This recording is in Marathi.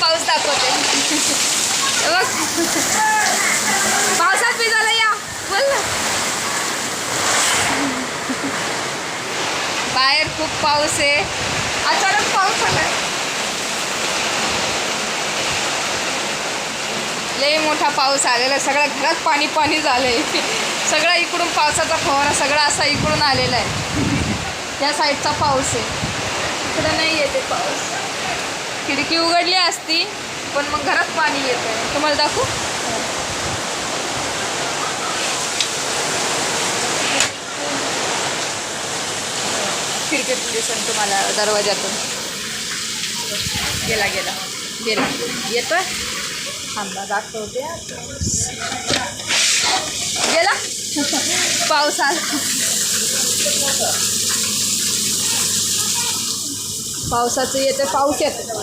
पाऊस दाखवते बघ. पावसात भिजायला या बोल ना. बाहेर खूप पाऊस आहे. अचानक पाऊस आलाय. लय मोठा पाऊस आलेला आहे. सगळ्या घरात पाणी पाणी झालंय. सगळा इकडून पावसाचा फवारा सगळा असा इकडून आलेला आहे. त्या साईडचा पाऊस आहे. इकडं नाही येते पाऊस. खिडकी उघडली असती पण मग घरात पाणी येतं. तुम्हाला दाखवू. खिडकीतून दिसेल तुम्हाला दरवाजातून. गेला गेला गेला येतोय. थांबा दाखवते. गेला पाऊस आला. पावसाचं येतं. पाऊस येतं.